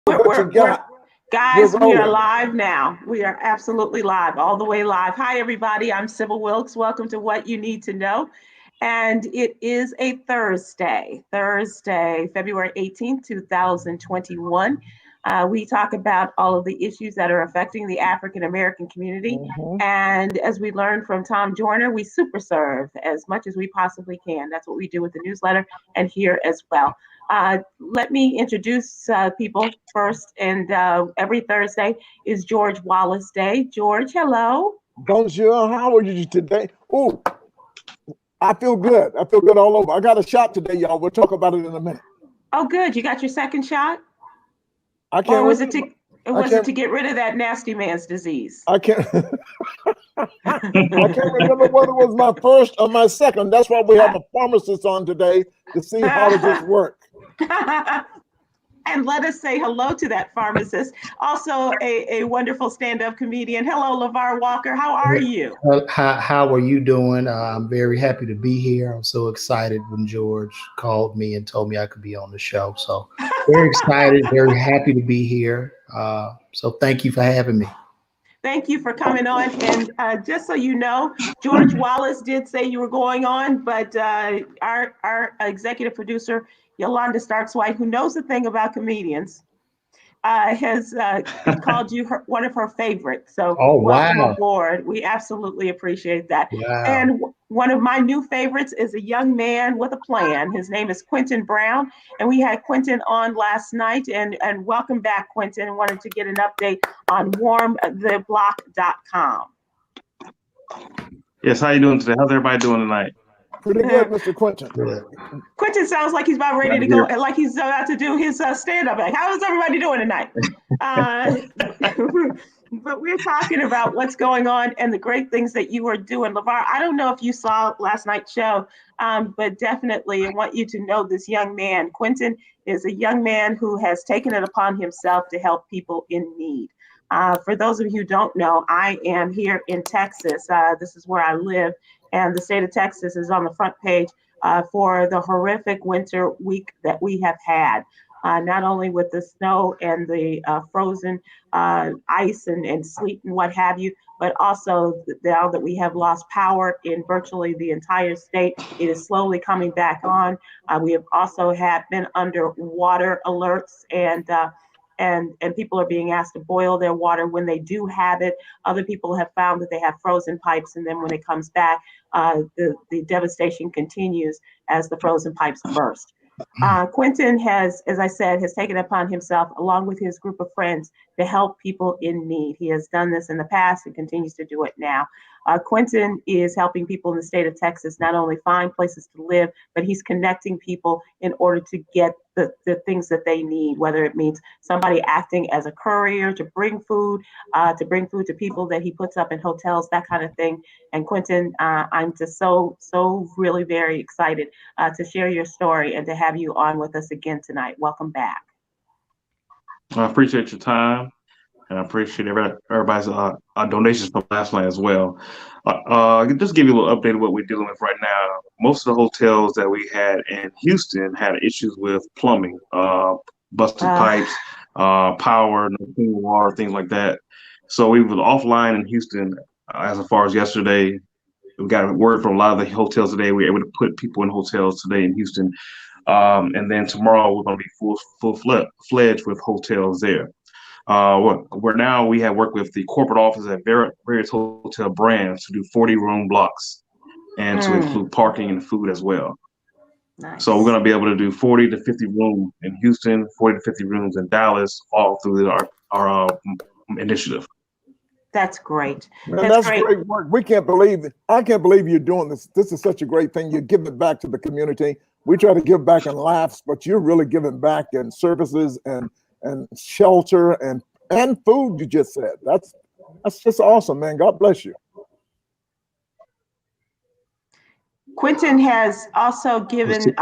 What you got? We're Guys, we are rolling. live now. We are absolutely live, all the way live. Hi, everybody. I'm Sybil Wilkes. Welcome to What You Need to Know. And it is a Thursday, February 18th, 2021. We talk about all of the issues that are affecting the African American community. Mhm. And as we learned from Tom Joyner, we super serve as much as we possibly can. That's what we do with the newsletter and here as well. Let me introduce people first. And every Thursday is George Wallace Day. George, hello. Bonjour. How are you today? Oh, I feel good. I feel good all over. I got a shot today, y'all. We'll talk about it in a minute. Oh, good. You got your second shot? I Or can't was it remember. to I was it can't. to get rid of that nasty man's disease? I can't. I can't remember whether it was my first or my second. That's why we have a pharmacist on today to see how does this work. And let us say hello to that pharmacist. Also, a wonderful stand-up comedian. Hello, Lavar Walker. How are you? How are you doing? I'm very happy to be here. I'm so excited when George called me and told me I could be on the show. So very excited, very happy to be here. So thank you for having me. Thank you for coming on. And just so you know, George Wallace did say you were going on, but our executive producer, Yolanda Starks White, who knows a thing about comedians, has called you one of her favorites. So Oh, welcome wow. aboard. We absolutely appreciate that. Wow. And one of my new favorites is a young man with a plan. His name is Quentin Brown. And we had Quentin on last night. And welcome back, Quentin. And wanted to get an update on warmtheblock.com. Yes, how you doing today? How's everybody doing tonight? Pretty good, Mr. Quentin. Good. Quentin sounds like he's about ready to go, like he's about to do his stand-up. Like, how is everybody doing tonight? But we're talking about what's going on and the great things that you are doing. Lavar, I don't know if you saw last night's show, but definitely I want you to know this young man. Quentin is a young man who has taken it upon himself to help people in need. For those of you who don't know, I am here in Texas. This is where I live. And the state of Texas is on the front page for the horrific winter week that we have had, not only with the snow and the frozen ice and sleet and what have you, but also now that we have lost power in virtually the entire state, it is slowly coming back on. We have also been under water alerts and people are being asked to boil their water when they do have it. Other people have found that they have frozen pipes, and then when it comes back, the devastation continues as the frozen pipes burst. Quentin has, as I said, has taken upon himself, along with his group of friends, to help people in need. He has done this in the past and continues to do it now. Quentin is helping people in the state of Texas not only find places to live, but he's connecting people in order to get the things that they need, whether it means somebody acting as a courier to bring food to people that he puts up in hotels, that kind of thing. And Quentin, I'm just so really very excited to share your story and to have you on with us again tonight. Welcome back. I appreciate your time, and I appreciate everybody's donations from last night as well. Just give you a little update of what we're dealing with right now. Most of the hotels that we had in Houston had issues with plumbing, busted pipes, power, no clean water, things like that. So we were offline in Houston as far as yesterday. We got word from a lot of the hotels today. We were able to put people in hotels today in Houston. And then tomorrow we're going to be full-fledged with hotels there. We have worked with the corporate office at various hotel brands to do 40-room blocks and to include parking and food as well. Nice. So we're going to be able to do 40 to 50 rooms in Houston, 40 to 50 rooms in Dallas, all through our initiative. That's great. Man, that's great work. We can't believe it. I can't believe you're doing this. This is such a great thing. You're giving back to the community. We try to give back in laughs, but you're really giving back in services and shelter and food. You just said that's just awesome, man. God bless you. Quentin has also given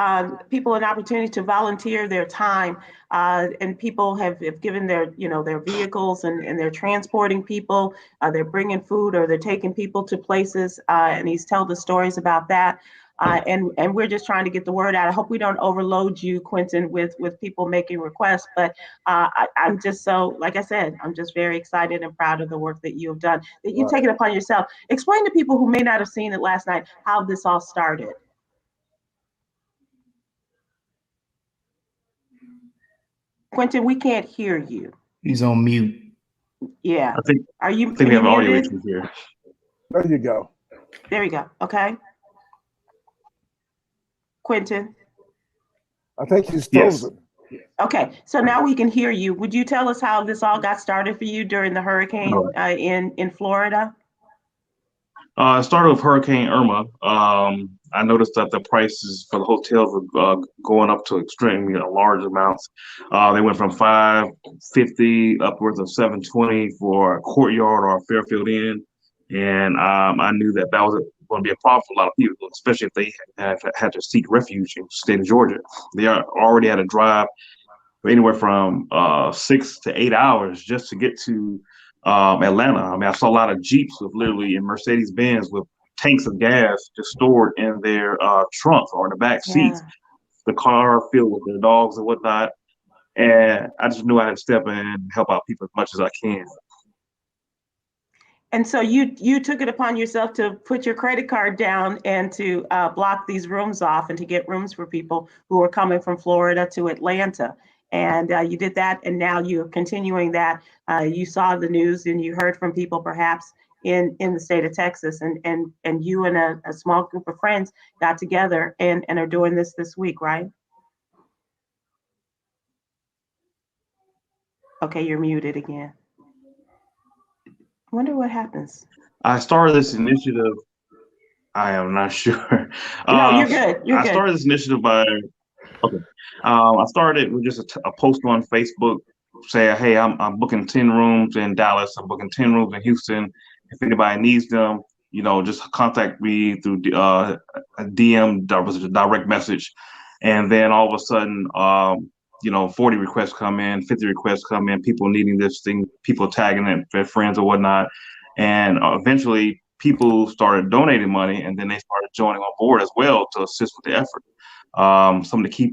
people an opportunity to volunteer their time, and people have given their vehicles and they're transporting people, they're bringing food or they're taking people to places, and he's told the stories about that. and we're just trying to get the word out. I hope we don't overload you, Quentin, with people making requests, but I'm just so, like I said, I'm just very excited and proud of the work that you have done, that you've taken upon yourself. Explain to people who may not have seen it last night how this all started. Quentin, we can't hear you. He's on mute. Yeah. I think we have audio issues here. There you go. There we go. Okay. Quentin. I think he's frozen. Yes. Okay, so now we can hear you. Would you tell us how this all got started for you during the hurricane in Florida? It started with Hurricane Irma. I noticed that the prices for the hotels were going up to extremely large amounts. They went from $550 upwards of $720 for a Courtyard or a Fairfield Inn, and I knew that was going to be a problem for a lot of people, especially if they had to seek refuge in the state of Georgia. They already had to drive anywhere from 6 to 8 hours just to get to Atlanta. I mean, I saw a lot of Jeeps with literally in Mercedes-Benz with tanks of gas just stored in their trunks or in the back seats. The car filled with their dogs and whatnot. And I just knew I had to step in and help out people as much as I can. And so you took it upon yourself to put your credit card down and to block these rooms off and to get rooms for people who were coming from Florida to Atlanta. And you did that, and now you're continuing that. You saw the news and you heard from people perhaps in the state of Texas, and you and a small group of friends got together and are doing this week, right? Okay, you're muted again. I wonder what happens. I started this initiative. I am not sure. No, you're good. You're good. I started this initiative by, I started with just a post on Facebook saying, hey, I'm booking 10 rooms in Dallas. I'm booking 10 rooms in Houston. If anybody needs them, just contact me through a DM, that was a direct message. And then all of a sudden, 40 requests come in, 50 requests come in, people needing this thing, people tagging it, their friends or whatnot. And eventually people started donating money, and then they started joining on board as well to assist with the effort. Some of the key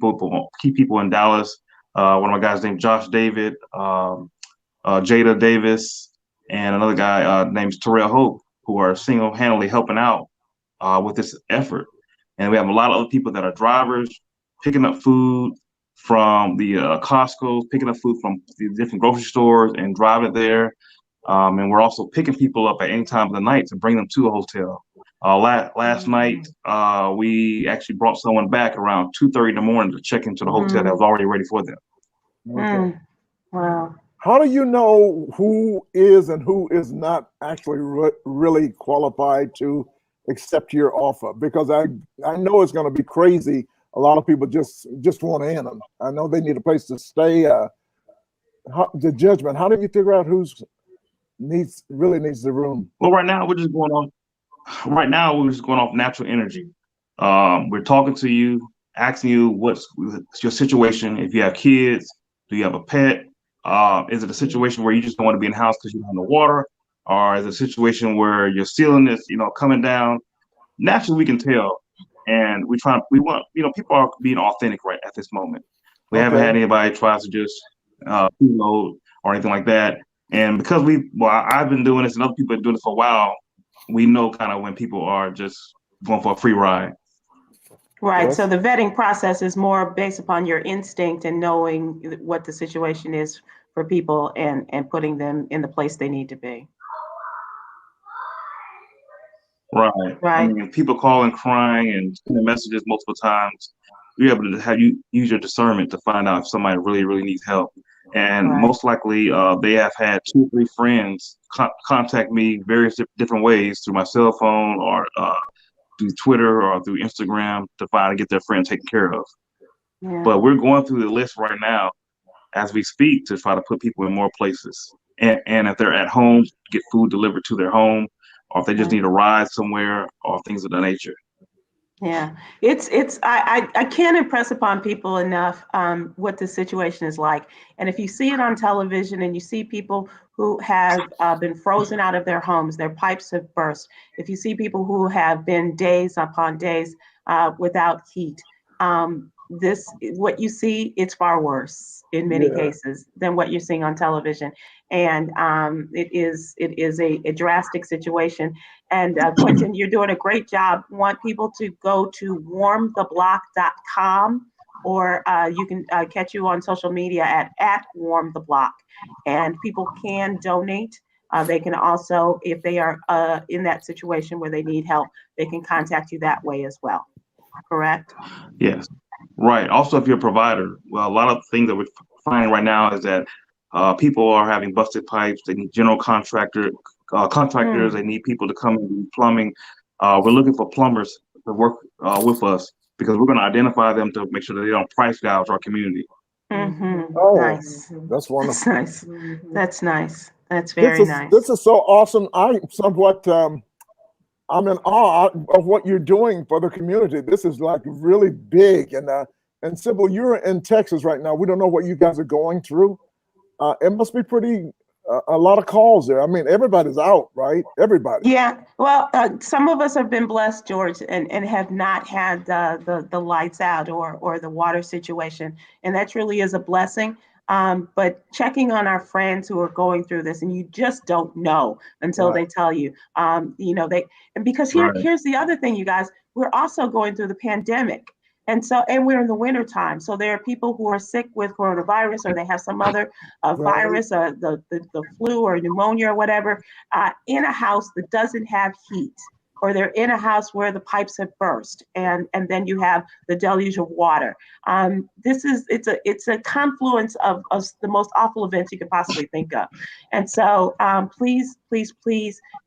people in Dallas, one of my guys named Josh David, Jada Davis, and another guy named Terrell Hope, who are single-handedly helping out with this effort. And we have a lot of other people that are drivers, picking up food from the Costco's, picking up food from the different grocery stores and driving it there. And we're also picking people up at any time of the night to bring them to a hotel. Last night, we actually brought someone back around 2:30 in the morning to check into the hotel that was already ready for them. Okay. Wow. How do you know who is and who is not actually really qualified to accept your offer? Because I know it's going to be crazy. A lot of people just want in them. I know they need a place to stay. The judgment. How do you figure out who's really needs the room? Well, right now we're just going off natural energy. We're talking to you, asking you what's your situation. If you have kids, do you have a pet? Is it a situation where you just don't want to be in the house because you don't have no water? Or is it a situation where your ceiling is, coming down? Naturally, we can tell. And we want, people are being authentic right at this moment. We haven't had anybody try to just preload or anything like that. And because I've been doing this and other people have been doing this for a while, we know kind of when people are just going for a free ride. Right. Yes. So the vetting process is more based upon your instinct and knowing what the situation is for people and putting them in the place they need to be. Right. I mean, people calling, crying, and sending messages multiple times. You're able to have you use your discernment to find out if somebody really, really needs help. And most likely, they have had 2 or 3 friends contact me various different ways through my cell phone or through Twitter or through Instagram to finally get their friend taken care of. Yeah. But we're going through the list right now as we speak to try to put people in more places. And if they're at home, get food delivered to their home, or if they just need a ride somewhere or things of that nature. Yeah, I can't impress upon people enough what the situation is like. And if you see it on television and you see people who have been frozen out of their homes, their pipes have burst. If you see people who have been days upon days without heat. This, what you see, it's far worse in many cases than what you're seeing on television. And it is a drastic situation. And Quentin, you're doing a great job. Want people to go to warmtheblock.com, or you can catch you on social media at warmtheblock. And people can donate. They can also, if they are in that situation where they need help, they can contact you that way as well. Correct? Yes. Right. Also, if you're a provider, well, a lot of things that we're finding right now is that people are having busted pipes. They need general contractors. They need people to come and do plumbing. We're looking for plumbers to work with us, because we're going to identify them to make sure that they don't price gouge our community. Oh, Nice. that's wonderful. That's nice. That's nice. That's very nice. This is so awesome. I'm in awe of what you're doing for the community. This is like really big. And Sybil, you're in Texas right now. We don't know what you guys are going through. It must be a lot of calls there. I mean, everybody's out, right? Everybody. Yeah. Well, some of us have been blessed, George, and have not had the lights out or the water situation. And that truly is a blessing. But checking on our friends who are going through this, and you just don't know until they tell you, because here's the other thing, you guys, we're also going through the pandemic. And we're in the winter time. So there are people who are sick with coronavirus, or they have some other virus, the flu or pneumonia or whatever, in a house that doesn't have heat, or they're in a house where the pipes have burst, and then you have the deluge of water. It's a confluence of the most awful events you could possibly think of. And so please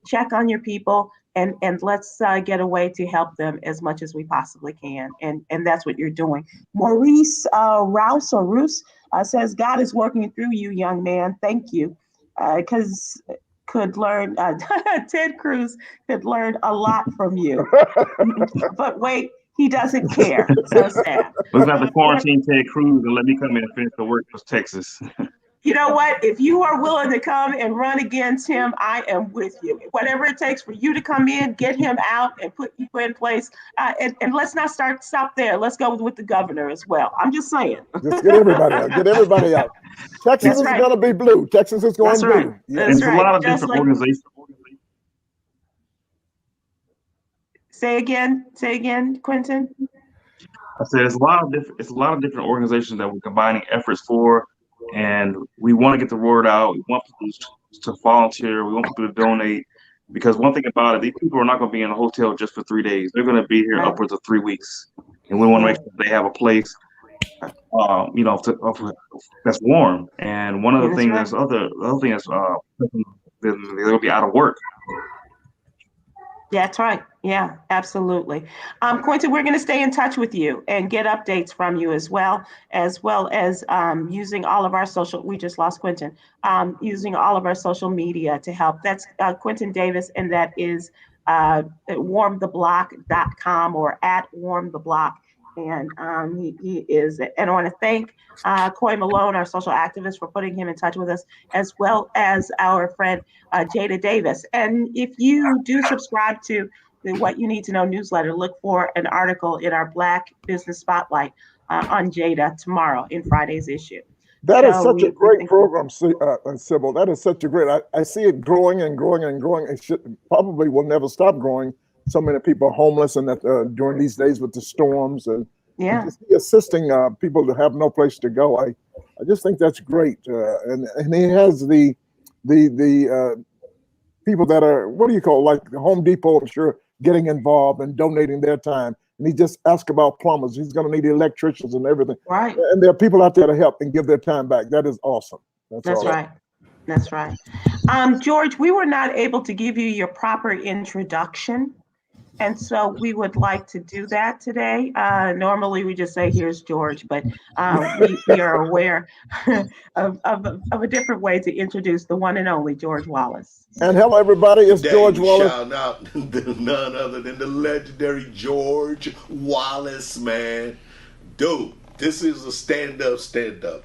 check on your people. And let's get a way to help them as much as we possibly can. And that's what you're doing. Maurice Rouse says, God is working through you, young man. Thank you. Because Ted Cruz could learn a lot from you. But wait, he doesn't care. So sad. We're going to have to quarantine Ted Cruz and let me come in and finish the work for Texas. You know what? If you are willing to come and run against him, I am with you. Whatever it takes for you to come in, get him out, and put you in place. And let's not stop there. Let's go with the governor as well. I'm just saying. Just get everybody out. Get everybody out. Texas is going to be blue. Texas is going blue. Right. Yeah. That's right. A lot of different organizations. Say again, Quentin. I said it's a lot of different organizations that we're combining efforts for. And we want to get the word out. We want people to volunteer. We want people to donate, because one thing about it, these people are not going to be in a hotel just for 3 days. They're going to be here upwards of 3 weeks, and we want to make sure they have a place, that's warm. And one of the things the other thing is they'll be out of work. Yeah, that's right. Yeah, absolutely. Quentin, we're going to stay in touch with you and get updates from you as well as using all of our we just lost Quentin, using all of our social media to help. That's Quentin Davis, and that is warmtheblock.com or at warmtheblock. And he is, and I want to thank Coy Malone, our social activist, for putting him in touch with us, as well as our friend Jada Davis. And if you do subscribe to the What You Need to Know newsletter, look for an article in our Black Business Spotlight on Jada tomorrow in Friday's issue. That is such a great program, Sybil. That is such a great. I see it growing and growing and growing. It probably will never stop growing. So many people are homeless, and that during these days with the storms, and just assisting people to have no place to go. I just think that's great. And he has the people that are, what do you call, like the Home Depot, I'm sure, getting involved and donating their time. And he just asked about plumbers. He's going to need electricians and everything. Right. And there are people out there to help and give their time back. That is awesome. That's right. That's right. George, we were not able to give you your proper introduction. And so we would like to do that today. Normally we just say, here's George, but we are aware of a different way to introduce the one and only George Wallace. And hello, everybody. It's George Wallace. Shout out none other than the legendary George Wallace, man. Dude, This is a stand-up.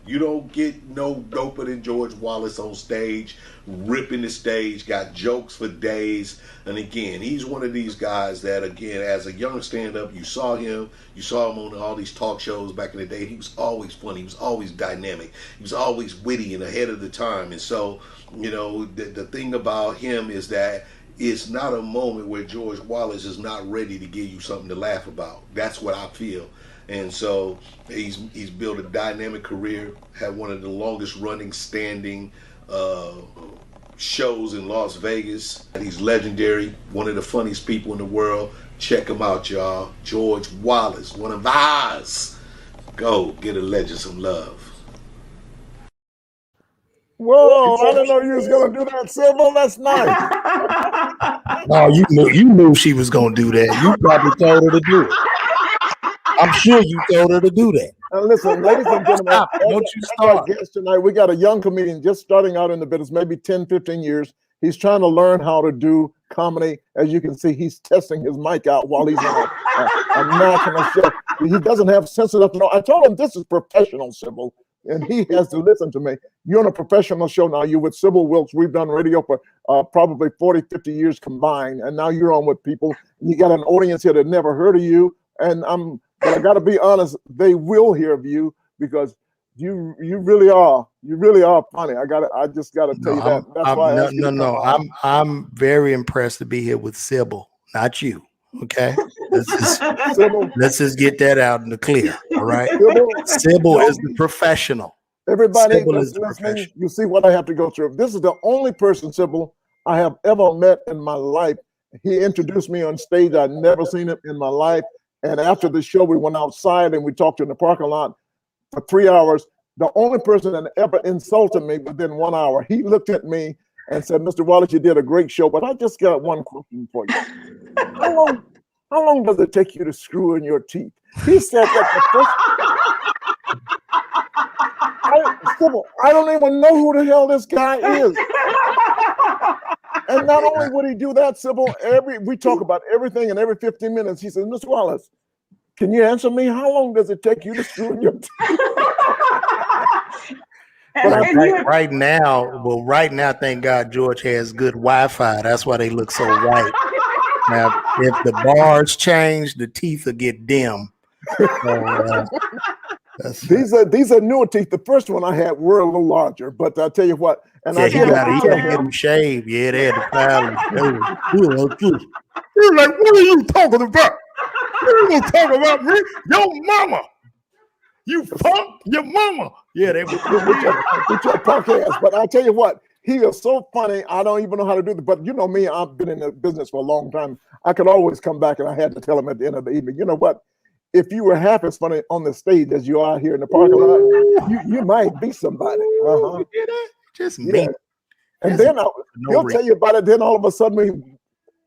You don't get no doper than George Wallace on stage, ripping the stage, got jokes for days. And again, he's one of these guys that, again, as a young stand-up, you saw him on all these talk shows back in the day. He was always funny. He was always dynamic. He was always witty and ahead of the time. And so, you know, the thing about him is that it's not a moment where George Wallace is not ready to give you something to laugh about. That's what I feel. And so he's built a dynamic career, had one of the longest running standing shows in Las Vegas. He's legendary, one of the funniest people in the world. Check him out, y'all. George Wallace, one of ours. Go get a legend some love. Whoa, I didn't know you was gonna do that, Sybil. That's nice. No, you knew she was gonna do that. You probably told her to do it. I'm sure you told her to do that. And listen, ladies and gentlemen, Don't you start. Guest tonight, we got a young comedian just starting out in the business, maybe 10, 15 years. He's trying to learn how to do comedy. As you can see, he's testing his mic out while he's on a national show. He doesn't have sense enough to know. I told him this is professional, Sybil, and he has to listen to me. You're on a professional show now. You're with Sybil Wilkes. We've done radio for probably 40, 50 years combined, and now you're on with people. You got an audience here that never heard of you, but I got to be honest, they will hear of you because you really are funny. I just got to tell you that. That's why I'm very impressed to be here with Sybil, not you. Okay, let's just get that out in the clear. All right, Sybil is the professional. Everybody Sybil that's listening, you see what I have to go through. This is the only person, Sybil, I have ever met in my life. He introduced me on stage. I'd never seen him in my life. And after the show, we went outside and we talked in the parking lot for 3 hours. The only person that ever insulted me within 1 hour, he looked at me and said, "Mr. Wallace, you did a great show, but I just got one question for you. How long does it take you to screw in your teeth?" He said that the first... I don't even know who the hell this guy is. And not only would he do that, Sybil, we talk about everything, and every 15 minutes he says, "Mr. Wallace, can you answer me? How long does it take you to screw in your teeth?" Right now, thank God George has good Wi-Fi. That's why they look so white. Now, if the bars change, the teeth will get dim. These are newer teeth. The first one I had were a little larger, but I'll tell you what. And he got to get them shaved. Yeah, they had to file them. You're like, what are you talking about? What are you talking about, me? Your mama. You punk your mama. Yeah, they were with your punk ass. But I'll tell you what, he is so funny. I don't even know how to do it. But you know me, I've been in the business for a long time. I could always come back, and I had to tell him at the end of the evening, you know what? If you were half as funny on the stage as you are here in the parking lot, you might be somebody. Uh-huh. Just me. And then he'll tell you about it. Then all of a sudden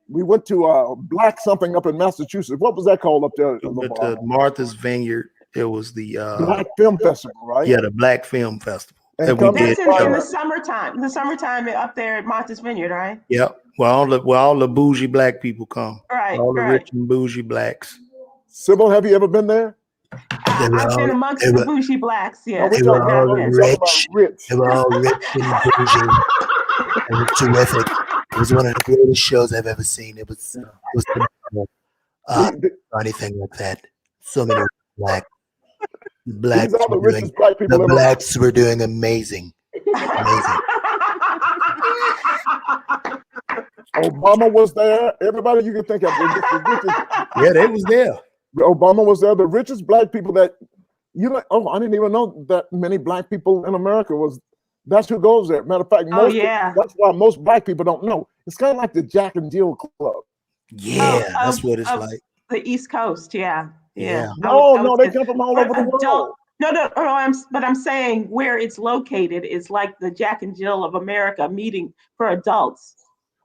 we went to Black something up in Massachusetts. What was that called up there? We went to Martha's Vineyard. It was the Black Film Festival, right? Yeah, the Black Film Festival. And that's in the summertime. The summertime up there at Martha's Vineyard, right? Yep. Well, all the bougie Black people come. Right. All the rich and bougie Blacks. Sybil, have you ever been there? I've been amongst the bougie Blacks, yeah. They were all rich. They were all rich and bougie. It was terrific. It was one of the greatest shows I've ever seen. It was anything like that. So many blacks were doing amazing. Obama was there. Everybody you can think of. Yeah, they was there. Obama was there. The richest Black people that I didn't even know that many Black people in America was. That's who goes there. Matter of fact, that's why most Black people don't know. It's kind of like the Jack and Jill Club. Yeah, that's what it's like. The East Coast, yeah. No, they come from all over the world. But I'm saying where it's located is like the Jack and Jill of America meeting for adults.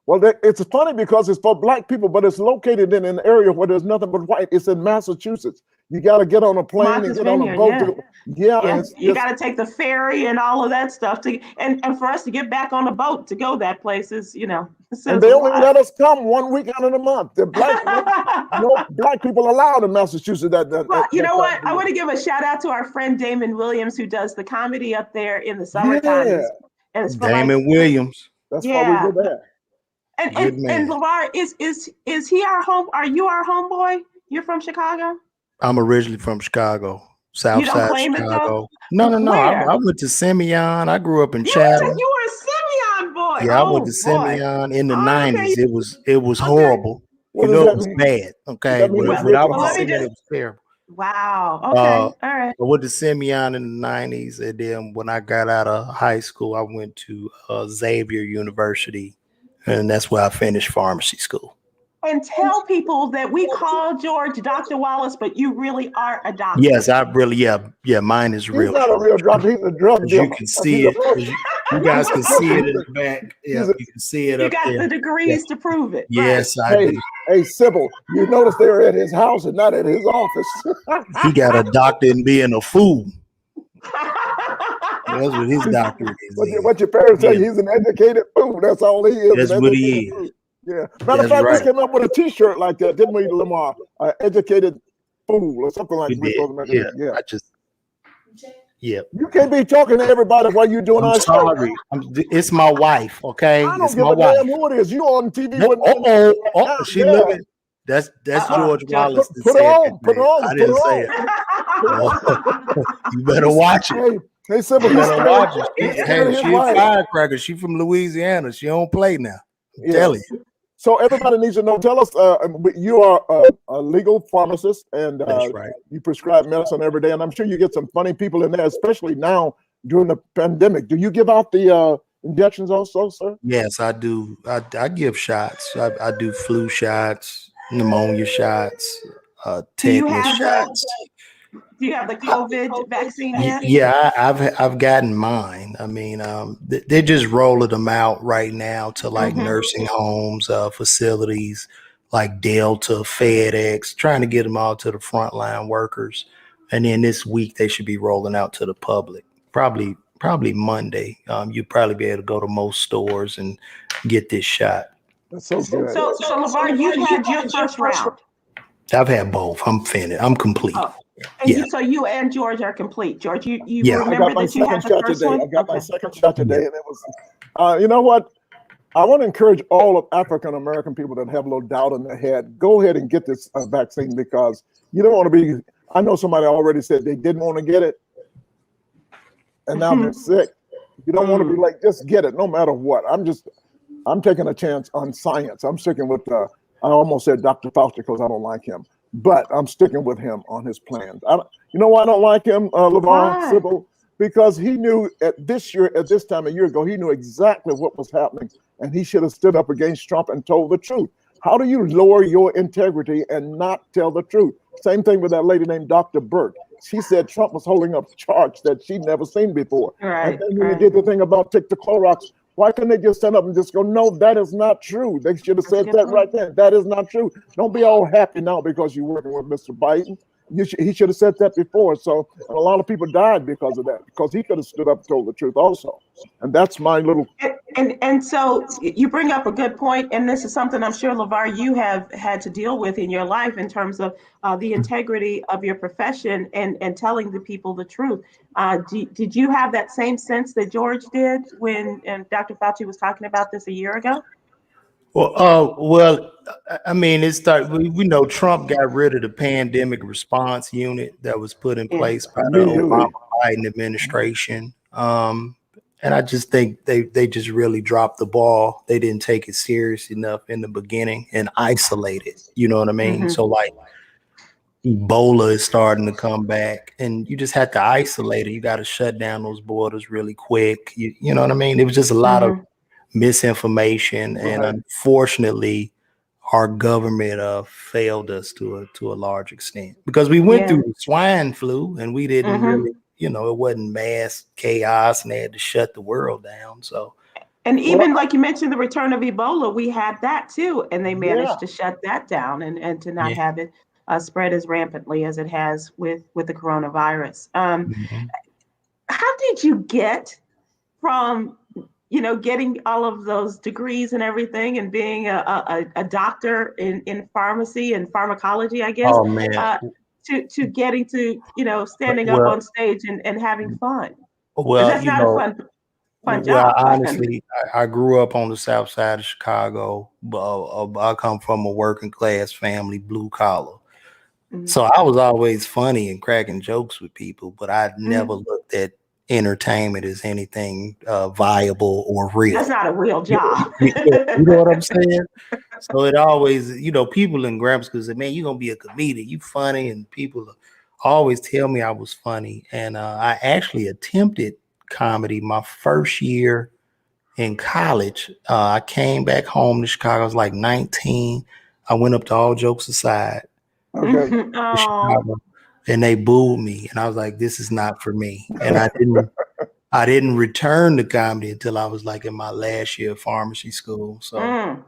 Well, it's funny because it's for Black people, but it's located in an area where there's nothing but white. It's in Massachusetts. You got to get on a plane and Martha's get on a Vineyard, boat. yeah. Yeah, You got to take the ferry and all of that stuff and for us to get back on a boat to go that place is, and they only let us come 1 week out of the month. The no black people allowed in Massachusetts. Well, you know what? I want to give a shout out to our friend Damon Williams, who does the comedy up there in the summertime. Yeah. And it's for Damon Williams. That's why we go there. And Good man. and Lavar, is he our home? Are you our homeboy? You're from Chicago? I'm originally from Chicago, South You don't Side claim it, Chicago. No. Where? I went to Simeon. I grew up in You Chatham. were a Simeon boy. Yeah, I Oh, went to boy. Simeon in the Okay. 90s. It was Okay. horrible. What You does know, that it was mean? bad. Okay, That means when it's I rich was and in Simeon, hard. it was terrible. Wow. Okay. All right. I went to Simeon in the 90s, and then when I got out of high school, I went to Xavier University, and that's where I finished pharmacy school. And tell people that we call George Dr. Wallace, but you really are a doctor. Yes, I really, yeah, mine is He's real. not a real doctor. He's a drug As dealer. you can see it. You guys can see it in the back. Yeah, you can see it You up got there. the degrees to prove it. Yes, I Hey, do. hey, Sybil, you notice they were at his house and not at his office. He got a doctor in being a fool. Right. That's what his doctorate is. What your parents say, Yeah. he's an educated fool. That's all he is. That's an what he educated is. fool. Yeah. Matter That's of fact, right. we came up with a T-shirt like that, didn't we, Lamar? Educated fool or something like We that. did. Yeah. Yeah. You can't be talking to everybody while you're doing I'm our show. sorry. It's my wife. Okay, I don't it's give my a wife. damn who it is. You on TV with Oh, she Yeah. looking. That's George Wallace. that Put said on, that, put man. on, I put didn't on. say it. You better watch it. Hey, Sybil, You he's better scared- watch it. he's Hey, scared of his she a wife. firecracker. She from Louisiana. She don't play now. I'm Yeah. telling you. So everybody needs to know. Tell us, you are a legal pharmacist, and That's right. you prescribe medicine every day. And I'm sure you get some funny people in there, especially now during the pandemic. Do you give out the injections also, sir? Yes, I do. I give shots. I do flu shots, pneumonia shots, Do you tetanus have shots. Do you have the COVID vaccine yet? Yeah, I've gotten mine. I mean, they're just rolling them out right now to like nursing homes, facilities like Delta, FedEx, trying to get them all to the frontline workers. And then this week they should be rolling out to the public. Probably Monday. You'd probably be able to go to most stores and get this shot. That's so good. So LeVar, you've had your first round. I've had both. I'm finished. I'm complete. Oh. And Yeah. so you and George are complete. George, you Yeah. I remember got my that you had second the shot first today. one? I got my Okay. second shot today, and it was. You know what? I want to encourage all of African American people that have a little doubt in their head. Go ahead and get this vaccine, because you don't want to be. I know somebody already said they didn't want to get it, and now they're sick. You don't want to be like, just get it, no matter what. I'm taking a chance on science. I'm sticking with. I almost said Dr. Fauci because I don't like him, but I'm sticking with him on his plans. You know why I don't like him, LeVar, Sybil? Because he knew at this time a year ago, he knew exactly what was happening, and he should have stood up against Trump and told the truth. How do you lower your integrity and not tell the truth? Same thing with that lady named Dr. Burke. She said Trump was holding up charts that she'd never seen before. Right, and then when they did the thing about take the Clorox, why couldn't they just stand up and just go, no, that is not true? They should have said that right then. That is not true. Don't be all happy now because you're working with Mr. Biden. He should have said that before. So a lot of people died because of that, because he could have stood up and told the truth also. And that's my little. And so you bring up a good point, and this is something I'm sure, LeVar, you have had to deal with in your life in terms of the integrity of your profession and telling the people the truth. Did you have that same sense that George did when Dr. Fauci was talking about this a year ago? Well, I mean, it started. We know Trump got rid of the pandemic response unit that was put in place by the Obama Biden administration, and I just think they just really dropped the ball. They didn't take it serious enough in the beginning and isolate it. You know what I mean? So like, Ebola is starting to come back, and you just had to isolate it. You got to shut down those borders really quick. You know what I mean? It was just a lot of misinformation, and unfortunately our government failed us to a large extent, because we went through the swine flu and we didn't really, it wasn't mass chaos and they had to shut the world down. So, and even like you mentioned, the return of Ebola, we had that too, and they managed to shut that down and to not have it spread as rampantly as it has with the coronavirus. Mhm. How did you get from, getting all of those degrees and everything and being a doctor in pharmacy and pharmacology, I guess, Oh man. to getting to, standing up Well, on stage and having fun? Because well, that's not a fun well, job. honestly, I grew up on the south side of Chicago. I come from a working class family, blue collar. Mhm. So I was always funny and cracking jokes with people, but I never Mhm. looked at entertainment as anything viable or That's real. not a real job. You know what I'm saying? So it always, people in grammar school say, man, you're going to be a comedian. You funny. And people always tell me I was funny. And I actually attempted comedy my first year in college. I came back home to Chicago. I was like 19. I went up to All Jokes Aside Okay. in Oh, Chicago, and they booed me. And I was like, this is not for me. And I didn't return to comedy until I was like in my last year of pharmacy school. So mm.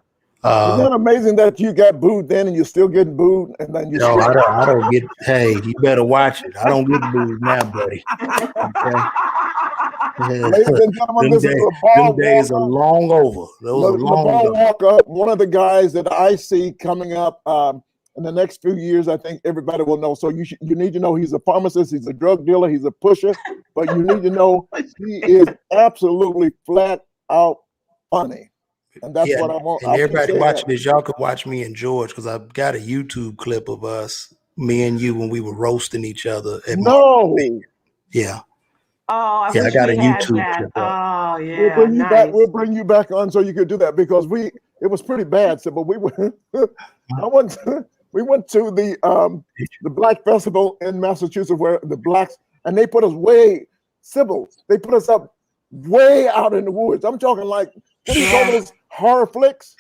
Isn't that amazing that you got booed then and you're still getting booed and then you no, still I don't get. Hey, you better watch it. I don't get booed now, buddy. Okay. Ladies and gentlemen, them this is days, LaVar them days are Walker. long over. Those are long LaVar ago. Walker, one of the guys that I see coming up in the next few years. I think everybody will know. So you need to know he's a pharmacist, he's a drug dealer, he's a pusher, but you need to know he is absolutely flat out funny. And that's Yeah, what I want. and I want to everybody say watching that. this, y'all could watch me and George because I've got a YouTube clip of us, me and you, when we were roasting each other at No. Yeah. Oh, I Yeah, I wish got a we had YouTube that. clip up. Oh, We'll yeah, bring you back. nice. We'll bring you back on so you could do that because it was pretty bad. So, but we went. We went to the Black Festival in Massachusetts where the blacks and they put us Sybil. They put us up way out in the woods. I'm talking like what do you call those horror flicks?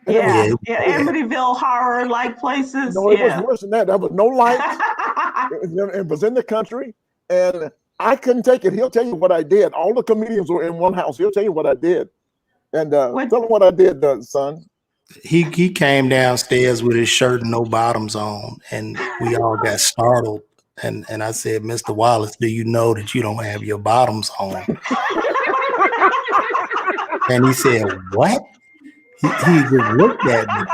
And Yeah, Yeah. Amityville horror-like places. No, it was Yeah. worse than that. There was no lights. It was in the country, and I couldn't take it. He'll tell you what I did. All the comedians were in one house. He'll tell you what I did. And tell him what I did, son. He came downstairs with his shirt and no bottoms on, and we all got startled. And I said, Mr. Wallace, do you know that you don't have your bottoms on? And he said, what? He just looked at me.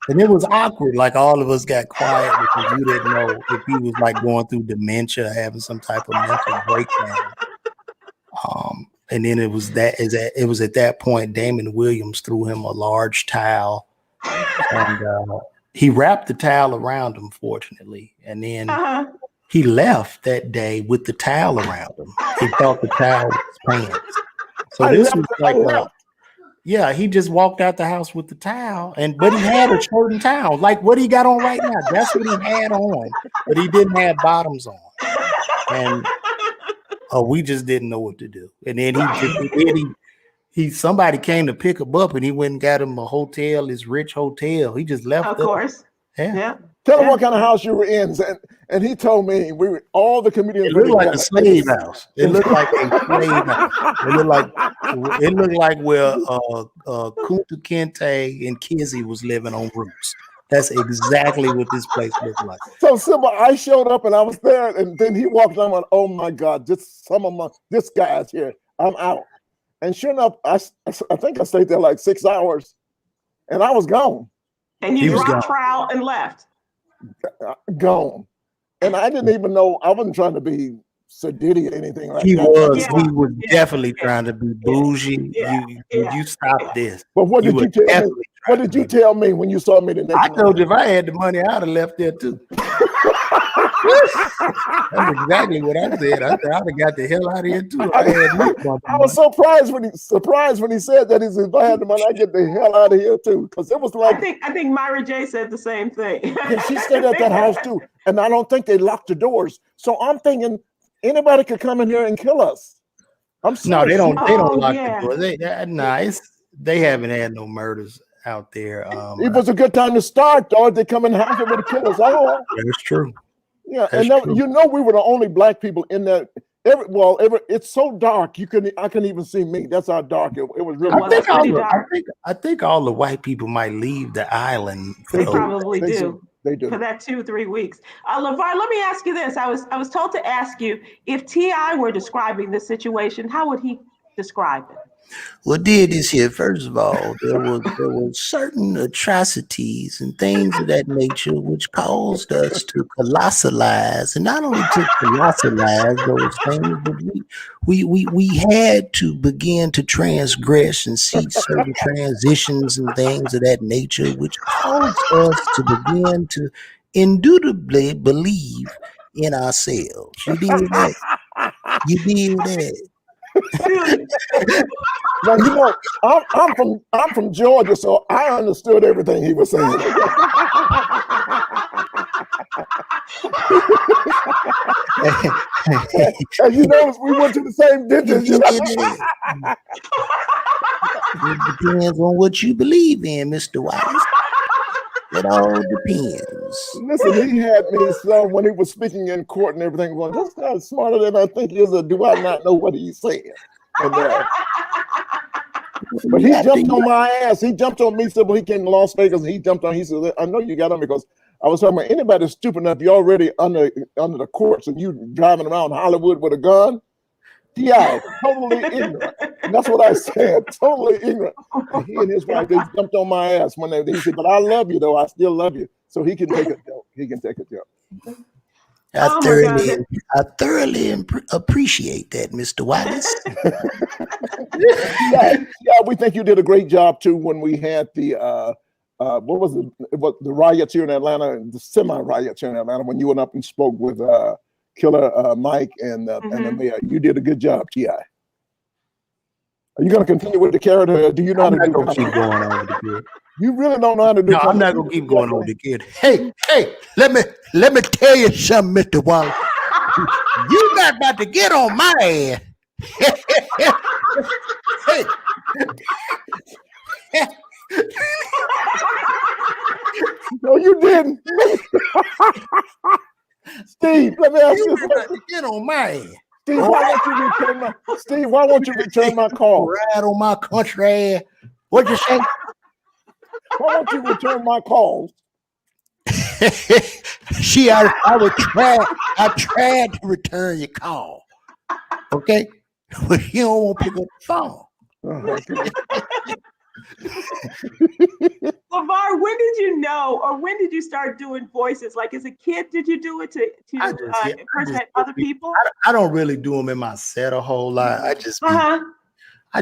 And it was awkward. Like all of us got quiet because we didn't know if he was like going through dementia, having some type of mental breakdown. And then it was at that point Damon Williams threw him a large towel, and he wrapped the towel around him, fortunately, and then he left that day with the towel around him. He thought the towel was his pants. So this was like yeah, he just walked out the house with the towel, but he had a shirt and towel, like what he got on right now. That's what he had on, but he didn't have bottoms on, and we just didn't know what to do. And then somebody came to pick him up, and he went and got him a hotel, his rich hotel. He just left. Of course. Yeah. Tell him what kind of house you were in, and he told me all the comedians. It looked like a slave house. It looked like a slave house. It looked like where Kunta Kinte and Kizzy was living on Roots. That's exactly what this place looked like. So Sybil, I showed up and I was there, and then he walked on. I went, oh my God, this guy's here. I'm out. And sure enough, I think I stayed there like 6 hours, and I was gone. And you dropped trowel and left. Gone. And I didn't even know. I wasn't trying to be sedity or anything like that. He was definitely trying to be bougie. You stop this. But what did you tell me? What did you tell me when you saw me the next night? I told you if I had the money, I'd have left there too. That's exactly what I said. I said I'd have got the hell out of here too. I was surprised when he said that. He said, if I had the money, I'd get the hell out of here too. Because it was like I think Myra J said the same thing. She stayed at that house too. And I don't think they locked the doors. So I'm thinking anybody could come in here and kill us. No, they don't lock the doors. They haven't had no murders out there. It was a good time to start, though. They come in the house and would kill us all. That's true. Yeah, That's and true. we were the only black people in that It's so dark I couldn't even see me. That's how dark it was. Really I think, pretty all the, dark. I think all the white people might leave the island. They probably They do. They do. For that 2-3 weeks. LaVar, let me ask you this. I was told to ask you, if T.I. were describing this situation, how would he describe it? Well, did this here. First of all, there was certain atrocities and things of that nature which caused us to colossalize, and not only to colossalize those things, but we had to begin to transgress and see certain transitions and things of that nature, which caused us to begin to indubitably believe in ourselves. You did that. You did that. Now I'm from Georgia, so I understood everything he was saying. And you notice we went to the same dentist. It depends on what you believe in, Mr. Wallace. It all depends. Listen, he had me so when he was speaking in court and everything going, this guy's smarter than I think he is, or do I not know what he's saying? And, but he jumped on my ass. He jumped on me. Said, well, he came to Las Vegas and he jumped on. He said, I know you got on because I was talking about anybody stupid enough, you're already under the courts and you driving around Hollywood with a gun. Yeah, totally ignorant. And that's what I said, totally ignorant. And he and his wife, they jumped on my ass when he said, but I love you though, I still love you. So he can take a joke. He can take a joke. I thoroughly appreciate that, Mr. Wallace. yeah, we think you did a great job too when we had the what was it? What the riots here in Atlanta, the semi-riots here in Atlanta, when you went up and spoke with Killer Mike and the mayor. You did a good job, T.I. Are you going to continue with the character? Or do you know how to do keep going on with the kid? You really don't know how to do. No, I'm not going to keep going on with the kid. Hey, let me tell you something, Mr. Wallace. You not about to get on my ass. Hey. No, you didn't. Steve, let me ask you something. Get on my ass. Steve, why won't you return my call? Right on my country ass. What'd you say? Why won't you return my calls? I tried to return your call. Okay? But you don't want to pick up the phone. LaVar, when did you know, or when did you start doing voices? Like as a kid, did you do it to impersonate other people? I don't really do them in my set a whole lot. I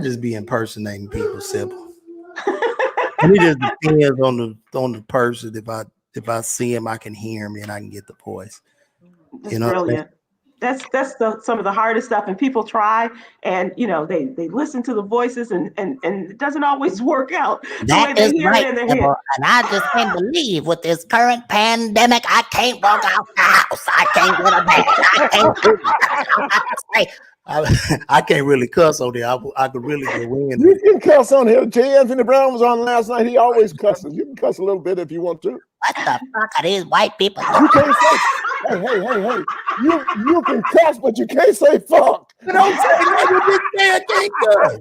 just be impersonating people, Sybil. And it just depends on the person. If I see him, I can hear him and I can get the voice. That's brilliant. That's some of the hardest stuff, and people try, and they listen to the voices, and it doesn't always work out. That is right, and I just can't believe with this current pandemic, I can't walk out the house. I can't get a bag. I can't do it. I can't really cuss on there. I could really go in. You can cuss on here. J. Anthony Brown was on last night. He always cusses. You can cuss a little bit if you want to. What the fuck are these white people? You can't say, hey. You can cuss, but you can't say fuck. Don't say that. I can't cuss.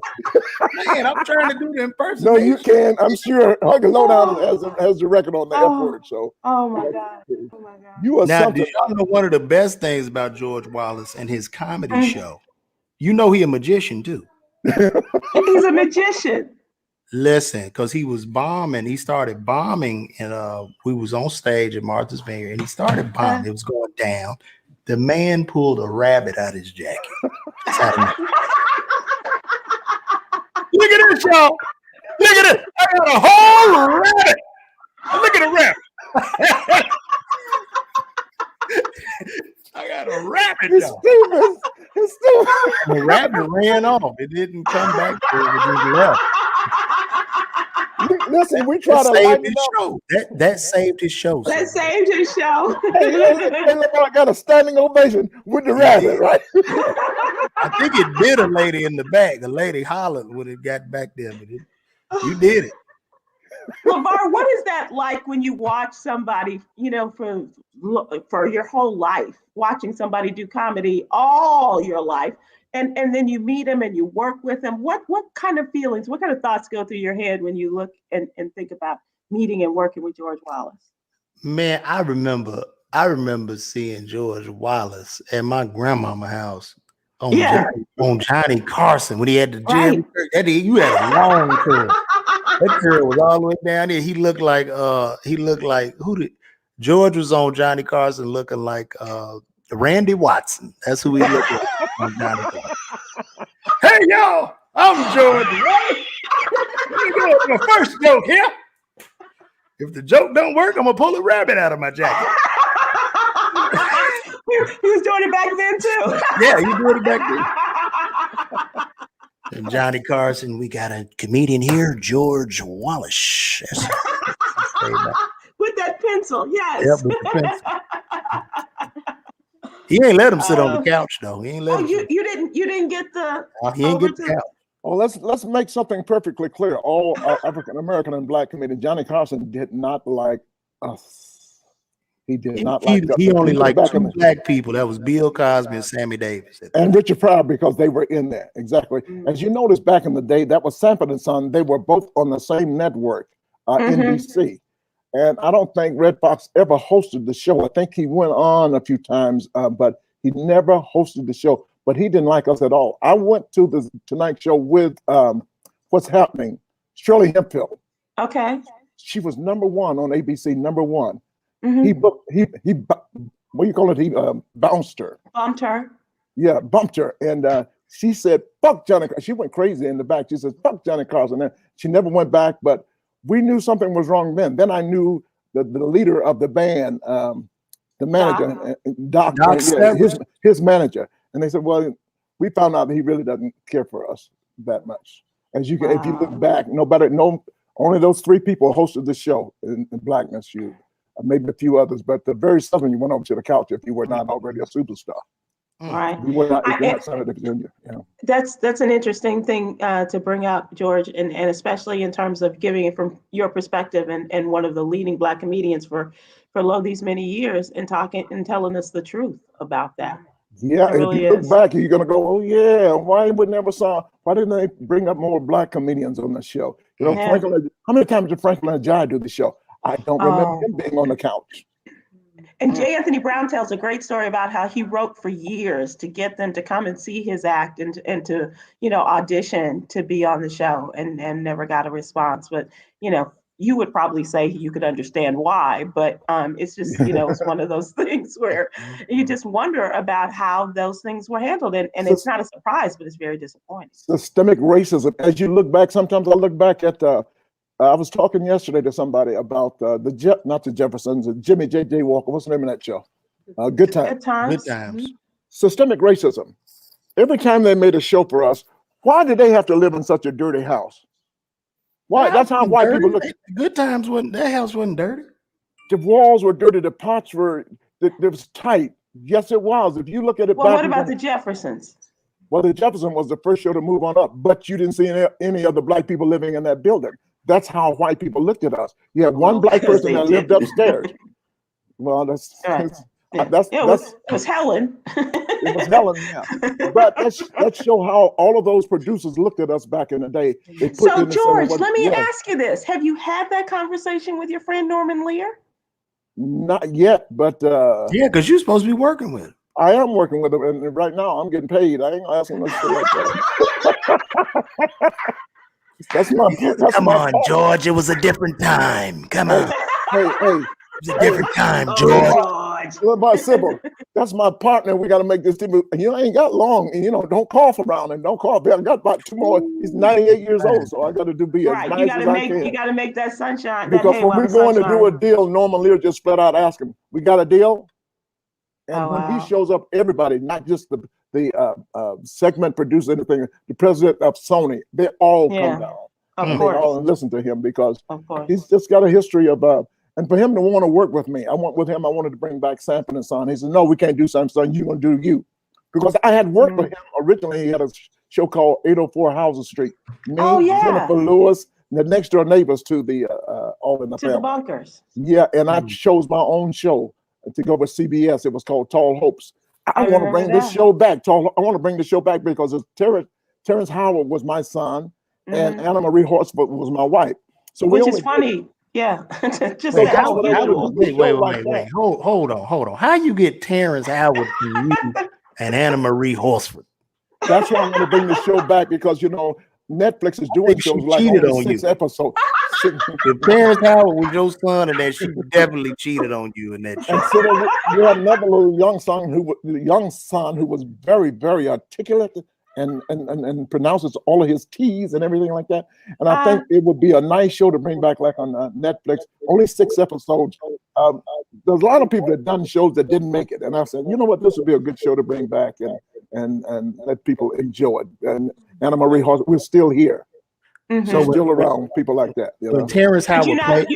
Man, I'm trying to do the impersonation. No, you can. I'm sure Huggy Lowdown has the record on the F word. So. Oh my God. You are now, something. do y'all know one of the best things about George Wallace and his comedy show? You know he a magician too. He's a magician. Listen, because he was bombing. He started bombing, and we was on stage at Martha's Vineyard, and he started bombing. It was going down. The man pulled a rabbit out of his jacket. Look at this, y'all. Look at it. I got a whole rabbit. Look at the rabbit. I got a rabbit. It's stupid. The rabbit ran off. It didn't come back. It just left. Listen, we try to save his show. That saved his show. That saved his show. Hey, look, I got a standing ovation with the rabbit, right? I think it bit a lady in the back. The lady hollered when it got back there, but you did it. LaVar, what is that like when you watch somebody, you know, for your whole life, watching somebody do comedy all your life, and then you meet them and you work with them? What kind of feelings, what kind of thoughts go through your head when you look and think about meeting and working with George Wallace? Man, I remember seeing George Wallace at my grandmama's house on Johnny Carson when he had the Jerry. Right. You had a long curl. That curl was all the way down there. He looked like George was on Johnny Carson looking like Randy Watson. That's who he looked like on Johnny Carson. Hey y'all, I'm George. My first joke here. If the joke don't work, I'm gonna pull a rabbit out of my jacket. He was doing it back then too. Yeah, he doing it back then. And Johnny Carson, we got a comedian here, George Wallace. With that pencil, yes. Yep, with the pencil. He ain't let him sit on the couch though. He ain't let him. You didn't get the. He ain't get the couch. Oh, let's make something perfectly clear. All African American and Black comedians, Johnny Carson did not like us. He did not like us. He only liked two Black people. That was Bill Cosby and Sammy Davis. And Richard Pryor, because they were in there. Exactly. As you notice back in the day, that was Sanford and Son. They were both on the same network, NBC. And I don't think Red Fox ever hosted the show. I think he went on a few times, but he never hosted the show. But he didn't like us at all. I went to the Tonight Show with What's Happening, Shirley Hemphill. Okay. She was #1 on ABC, #1. He what do you call it? He bounced her. Bumped her. Yeah, bumped her. And she said, fuck Johnny. She went crazy in the back. She said, fuck Johnny Carson. And she never went back, but we knew something was wrong then. Then I knew the leader of the band, the manager, Doc his manager. And they said, well, we found out that he really doesn't care for us that much. As you can, if you look back, only those 3 people hosted the show in Blackness. Maybe a few others, but the very seldom you went over to the couch if you were not already a superstar. Right. You were not, Senator Junior. That's an interesting thing to bring up, George, and especially in terms of giving it from your perspective and one of the leading Black comedians for these many years and talking and telling us the truth about that. Yeah, if you look back, you're gonna go, oh yeah, why didn't they bring up more Black comedians on the show? Franklin, how many times did Franklin Ajayi do the show? I don't remember him being on the couch. And J. Anthony Brown tells a great story about how he wrote for years to get them to come and see his act and to audition to be on the show and never got a response. But you would probably say you could understand why, but it's just it's one of those things where you just wonder about how those things were handled, and it's not a surprise, but it's very disappointing. Systemic racism. As you look back, sometimes I look back at I was talking yesterday to somebody about not the Jeffersons, Jimmy J.J. Walker. What's the name of that show? Good Times. Good Times. Systemic racism. Every time they made a show for us, why did they have to live in such a dirty house? Why? That's how white people look. Good Times that house wasn't dirty. The walls were dirty. The pots were. It was tight. Yes, it was. If you look at it. Well, what about the Jeffersons? Well, the Jefferson was the first show to move on up, but you didn't see any other Black people living in that building. That's how white people looked at us. You had one Black person that lived upstairs. Well, it was Helen. It was Helen, yeah. But let's show how all of those producers looked at us back in the day. So, George, let me ask you this. Have you had that conversation with your friend Norman Lear? Not yet, but... yeah, because you're supposed to be working with him. I am working with him, and right now I'm getting paid. I ain't asking us to like that. Come on, George. It was a different time. Come on. Hey. It was a different time, George. What about Sybil? That's my partner. We got to make this team. I ain't got long. And, don't cough around and don't cough. I got about 2 more. He's 98 years old, so I got to be as nice as I can. You got to make that sunshine. Because when we're going to do a deal, Norman Lear just flat out ask him, we got a deal? And when he shows up, everybody, not just the segment producer, anything, the president of Sony, they all come down. Of course. They all listen to him because he's just got a history of, and for him to want to work with me, I wanted to bring back Sanford and Son. He said, no, we can't do Sanford and Son. You're going to do you. Because I had worked with him originally. He had a show called 804 Houses Street. Me, Jennifer Lewis, the next door neighbors to the All in the To the Family. bunkers. Yeah, and I chose my own show to go with CBS. It was called Tall Hopes. I want to remember bring this that. show back. I want to bring the show back because Terrence Howard was my son, and Anna Marie Horsford was my wife. So Which is funny. Yeah. Just Wait, that. wait. Hold on. How you get Terrence Howard from you and Anna Marie Horsford? That's why I want to bring the show back because Netflix is doing shows like cheated only on 6 you. episodes. If Terrence Howard was your son, and that she definitely cheated on you in that show. And so we had another little young son who was very, very articulate and pronounces all of his T's and everything like that. And I think it would be a nice show to bring back, like on Netflix. Only 6 episodes. There's a lot of people that done shows that didn't make it, and I said, you know what, this would be a good show to bring back and let people enjoy it. And Anna Marie Horsford, we're still here. So we're still around people like that. When Terrence Howard you're played,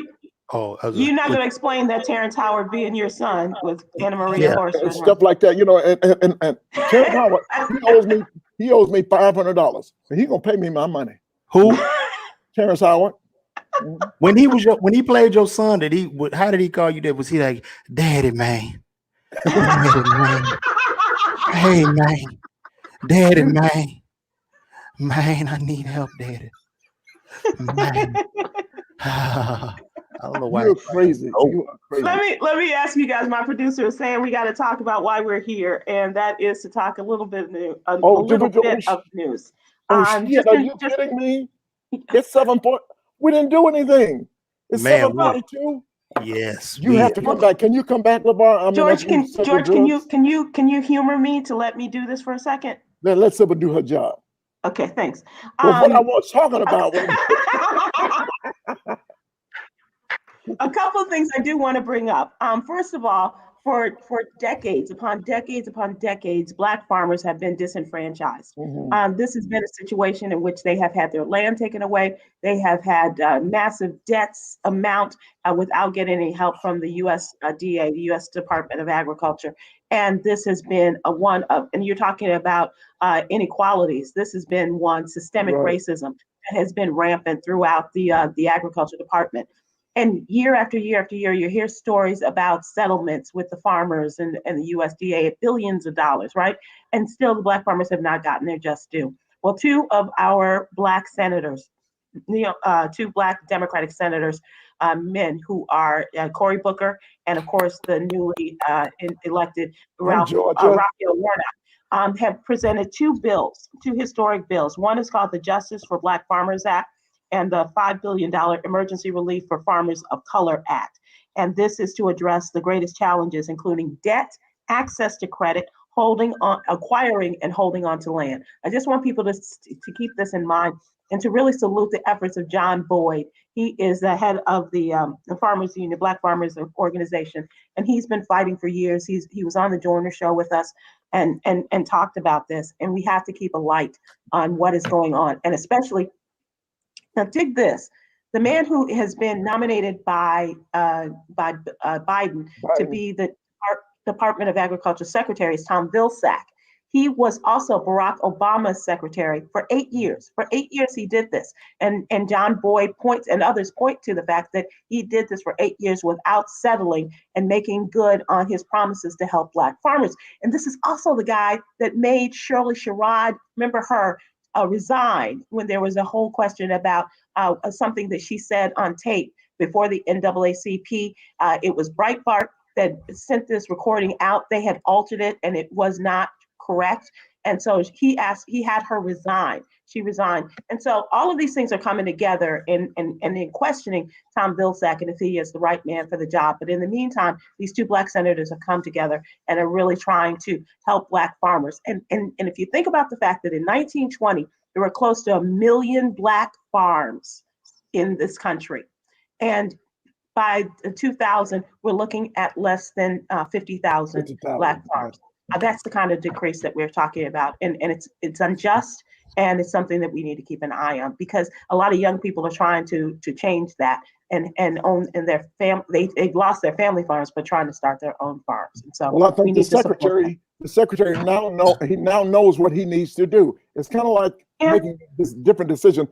not going to explain that Terrence Howard being your son with Anna Marie Horsford. And stuff like that, and Terrence Howard, he owes me $500, and he's gonna pay me my money. Who? Terrence Howard. When he played your son, how did he call you? That was he like, Daddy man, Daddy man, hey man, Daddy man, I need help, Daddy. Man. I don't know why. You're crazy. You're crazy. Let me ask you guys. My producer is saying we got to talk about why we're here, and that is to talk a little bit of news. Of news. Are you kidding me? It's 7:40. We didn't do anything. It's 7:42. Yes. You have to come back. Can you come back, Lavar? George, can you humor me to let me do this for a second? Then let Sybil do her job. Okay, thanks. Well, what I was talking about. A couple of things I do want to bring up. First of all, for decades upon decades, Black farmers have been disenfranchised. This has been a situation in which they have had their land taken away. They have had massive debts amount without getting any help from the USDA, the U.S. Department of Agriculture. And this has been and you're talking about inequalities. This has been one systemic racism that has been rampant throughout the Agriculture Department. And year after year after year, you hear stories about settlements with the farmers and the USDA at billions of dollars, right? And still the Black farmers have not gotten their just due. Well, 2 of our Black senators, 2 Black Democratic senators, men who are Cory Booker and, of course, the newly elected Raphael Warnock, have presented 2 historic bills. One is called the Justice for Black Farmers Act, and the $5 billion Emergency Relief for Farmers of Color Act. And this is to address the greatest challenges, including debt, access to credit, acquiring and holding on to land. I just want people to keep this in mind and to really salute the efforts of John Boyd. He is the head of the Farmers Union, Black Farmers Organization, and he's been fighting for years. He was on the Joyner Show with us and talked about this. And we have to keep a light on what is going on, and especially. Now, dig this. The man who has been nominated by Biden to be the Department of Agriculture Secretary is Tom Vilsack. He was also Barack Obama's secretary for 8 years. For 8 years, he did this. And John Boyd points and others point to the fact that he did this for 8 years without settling and making good on his promises to help Black farmers. And this is also the guy that made Shirley Sherrod, remember her, resign when there was a whole question about something that she said on tape before the NAACP. It was Breitbart that sent this recording out. They had altered it and it was not correct. And so he had her resign. She resigned. And so all of these things are coming together and in questioning Tom Vilsack and if he is the right man for the job. But in the meantime, these 2 Black senators have come together and are really trying to help Black farmers. And if you think about the fact that in 1920, there were close to 1 million Black farms in this country. And by 2000, we're looking at less than 50,000 Black farms. That's the kind of decrease that we're talking about. And it's unjust. And it's something that we need to keep an eye on because a lot of young people are trying to change that and own in their family. They've lost their family farms, but trying to start their own farms. And so I think the secretary now knows what he needs to do. It's kind of like making this different decision.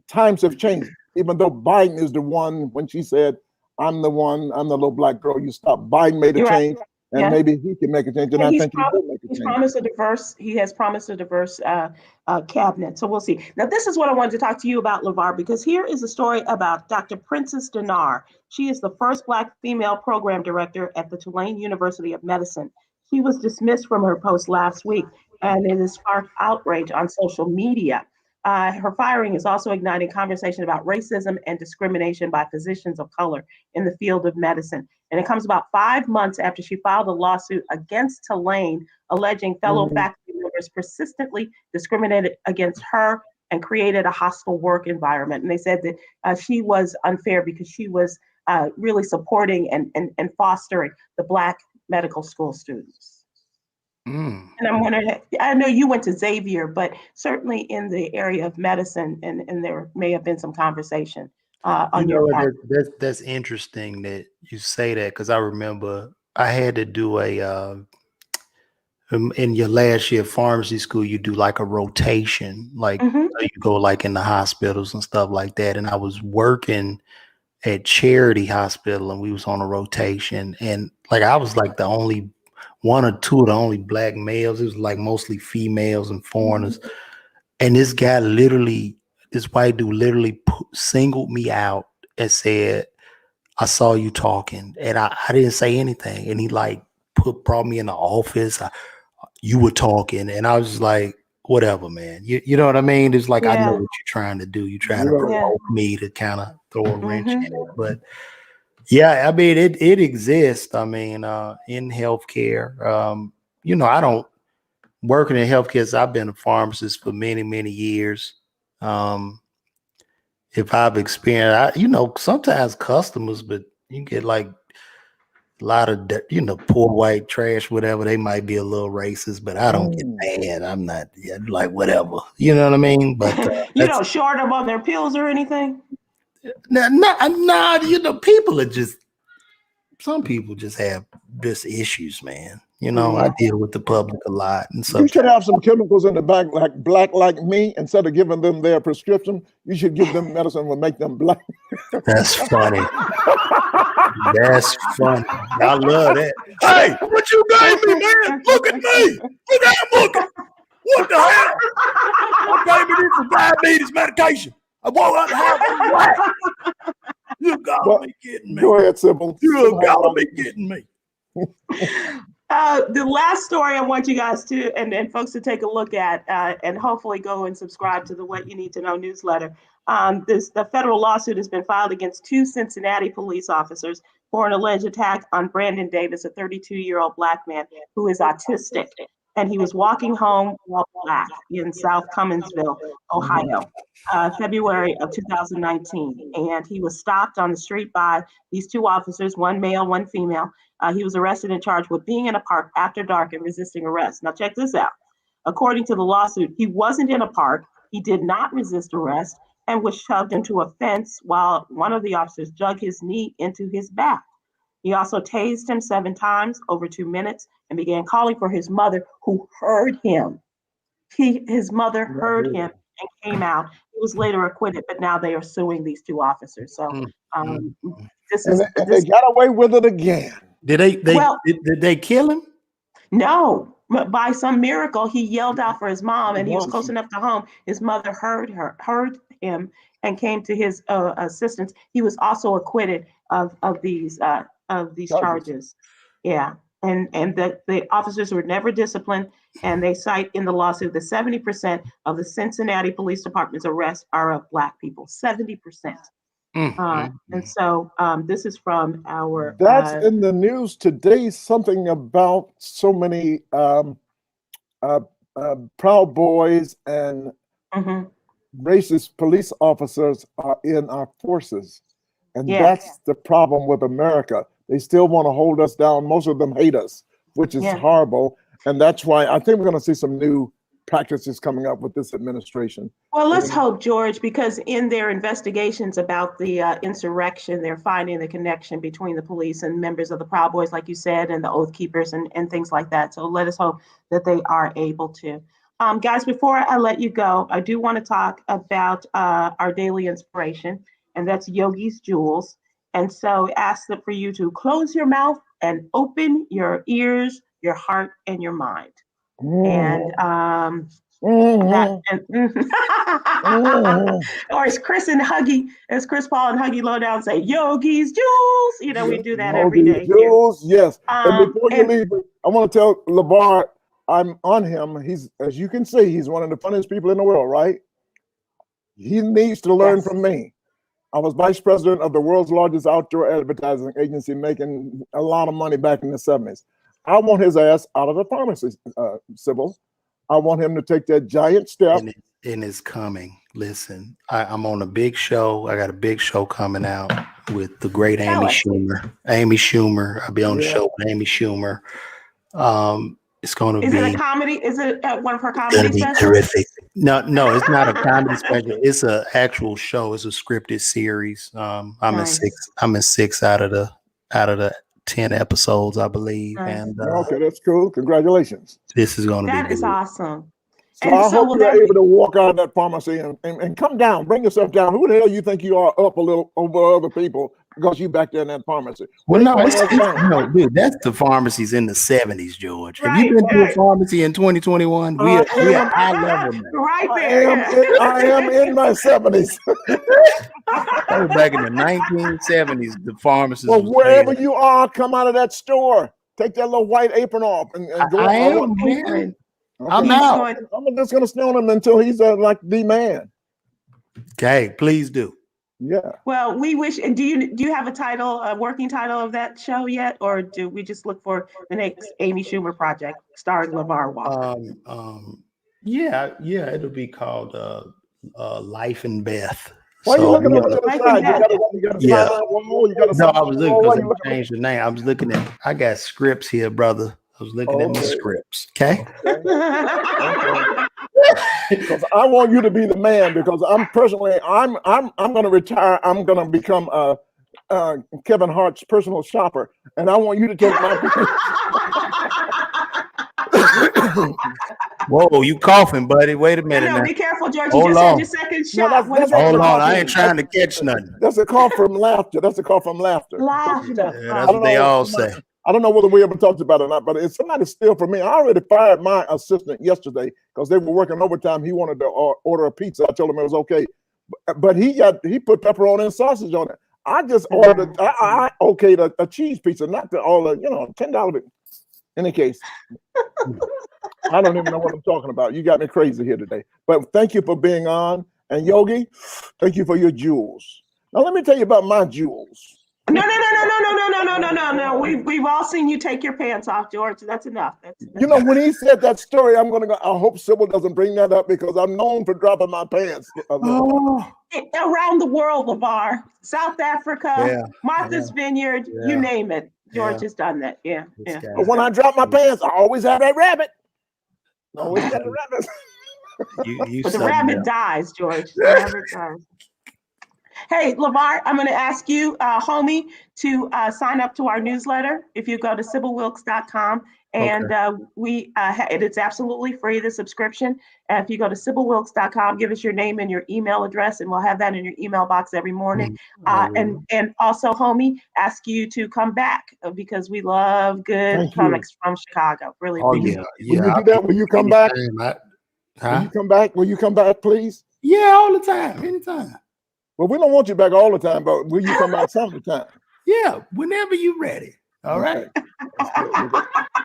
Times have changed. even though Biden is the one, when she said, I'm the one, I'm the little black girl, you stop. Biden made a You're right. change, and Yeah. maybe he can make a change, and I think he will make a He's change. promised a diverse. He has promised a diverse cabinet. So we'll see. Now, this is what I wanted to talk to you about, Lavar, because here is a story about Dr. Princess Dinar. She is the first Black female program director at the Tulane University of Medicine. She was dismissed from her post last week, and it has sparked outrage on social media. Her firing is also igniting conversation about racism and discrimination by physicians of color in the field of medicine. And it comes about 5 months after she filed a lawsuit against Tulane, alleging fellow faculty members persistently discriminated against her and created a hostile work environment. And they said that she was unfair because she was really supporting and fostering the Black medical school students. And I'm wondering, I know you went to Xavier, but certainly in the area of medicine, and there may have been some conversation on your part. That's interesting that you say that, because I remember I had to do in your last year of pharmacy school, you do like a rotation, like Mhm. you go like in the hospitals and stuff like that. And I was working at Charity Hospital, and we was on a rotation, and like I was like the only one or two of the only Black males. It was like mostly females and foreigners. And this white dude literally singled me out and said, I saw you talking, and I didn't say anything. And he like brought me in the office. You were talking, and I was like, whatever, man. You know what I mean? It's like, I know Yeah. what you're trying to do. You're trying to Yeah. provoke me to kind of throw a wrench Mhm. in it. But yeah, I mean, it exists. I mean, in healthcare, I don't working in healthcare. So I've been a pharmacist for many, many years. If I've experienced, sometimes customers, but you get like a lot of, poor white trash, whatever. They might be a little racist, but I don't get mad. I'm not like whatever. You know what I mean? But You don't short them on their pills or anything? people are just, some people just have just issues, man. I deal with the public a lot, and You should have some chemicals in the back, like black, like me. Instead of giving them their prescription, you should give them medicine will make them black. That's funny. That's funny. I love that. Hey, what you gave me, man? Look at me. Look at him looking. What the hell? I gave me this for diabetes medication. I woke up the house black. You gotta be kidding me. Go ahead, Sybil. You gotta be kidding me. The last story I want you guys to and folks to take a look at and hopefully go and subscribe to the What You Need to Know newsletter. The federal lawsuit has been filed against 2 Cincinnati police officers for an alleged attack on Brandon Davis, a 32-year-old Black man who is autistic. And he was walking home while Black in South Cumminsville, Ohio, February of 2019. And he was stopped on the street by these 2 officers, one male, one female. He was arrested and charged with being in a park after dark and resisting arrest. Now, check this out. According to the lawsuit, he wasn't in a park. He did not resist arrest and was shoved into a fence while one of the officers dug his knee into his back. He also tased him 7 times over 2 minutes and began calling for his mother, who heard him. His mother heard him and came out. He was later acquitted, but now they are suing these 2 officers. So they got away with it again. Did they kill him? No, by some miracle, he yelled out for his mom, and he was close enough to home. His mother heard him, and came to his assistance. He was also acquitted of these charges. Yeah, and the officers were never disciplined, and they cite in the lawsuit that 70% of the Cincinnati Police Department's arrests are of Black people. 70%. And so this is from our. That's in the news today. Something about so many Proud Boys and racist police officers are in our forces, and that's the problem with America. They still want to hold us down. Most of them hate us, which is horrible, and that's why I think we're going to see some new practices coming up with this administration. Well, let's hope, George, because in their investigations about the insurrection, they're finding the connection between the police and members of the Proud Boys, like you said, and the Oath Keepers and things like that. So let us hope that they are able to. Guys, before I let you go, I do want to talk about our daily inspiration. and that's Yogi's Jewels. And so it asks for you to close your mouth and open your ears, your heart, and your mind. And that, or as Chris Paul and Huggy Lowdown say, Yogi's Jewels. You know, we do that every day. Jewels, yes. And before you and- leave, I want to tell Lavar, I'm on him. He's, as you can see, he's one of the funniest people in the world, right? He needs to learn from me. I was vice president of the world's largest outdoor advertising agency, making a lot of money back in the 70s. I want his ass out of the pharmacy, Sybil. I want him to take that giant step. And it's coming. Listen, I'm on a big show. I got a big show coming out with the great Amy Schumer. Amy Schumer. I'll be on the show with Amy Schumer. It's going to be. Is it a comedy? Is it one of her comedy specials? It's going to be terrific. No, it's not a comedy special. It's an actual show. It's a scripted series. I'm in six out of the 10 episodes, I believe. Nice. And okay, that's cool. Congratulations. This is going to be. That is awesome. So I hope you're able to walk out of that pharmacy and come down, bring yourself down. Who the hell you think you are, up a little over other people because you back there in that pharmacy? Well, no, dude, that's the pharmacies in the 70s, George. Right, have you been to a pharmacy in 2021? We are high level now. Right there. I am in my 70s. Back in the 1970s, the pharmacists. Well, wherever you are, come out of that store. Take that little white apron off and go. I am, man. Okay. I'm out. I'm just going to stay on him until he's like the man. Okay, please do. Yeah. Well, we wish. And do you have a title, a working title of that show yet, or do we just look for the next Amy Schumer project starring Lavar Walker? Yeah, it'll be called Life and Beth. Why are you looking over to the side? No, I was looking because I changed the name. I was looking at. I got scripts here, brother. I was looking at my scripts. Okay. Because I want you to be the man. Because I'm going to retire. I'm going to become Kevin Hart's personal shopper, and I want you to take my. Whoa, you coughing, buddy? Wait a minute. No, be careful, George. You just had your second shot. Hold on, I ain't trying to catch nothing. That's a cough from laughter. That's a cough from laughter. Laughter. Yeah, that's what they all say. I don't know whether we ever talked about it or not, but if somebody steal from me, I already fired my assistant yesterday because they were working overtime. He wanted to order a pizza. I told him it was okay, but he put pepperoni and sausage on it. I just ordered. I okayed a cheese pizza, not all the $10. In any case, I don't even know what I'm talking about. You got me crazy here today. But thank you for being on, and Yogi, thank you for your jewels. Now let me tell you about my jewels. No. We've all seen you take your pants off, George. That's enough. When he said that story, I'm going to go. I hope Sybil doesn't bring that up because I'm known for dropping my pants. Around the world, Lavar, South Africa, Martha's Vineyard, you name it. George has done that. Yeah. But when I drop my pants, I always have that rabbit. Always got the rabbit. But the rabbit dies, George. The rabbit dies. Hey, Lavar, I'm going to ask you, homie, to sign up to our newsletter. If you go to SybilWilkes.com, and it's absolutely free, the subscription. If you go to SybilWilkes.com, give us your name and your email address, and we'll have that in your email box every morning. And also, homie, ask you to come back because we love good comics from Chicago. Really. Will you do that? Will you come back? Will you come back? Will you come back, please? Yeah, all the time, anytime. Well, we don't want you back all the time, but will you come back some of the time? Yeah, whenever you're ready. All right.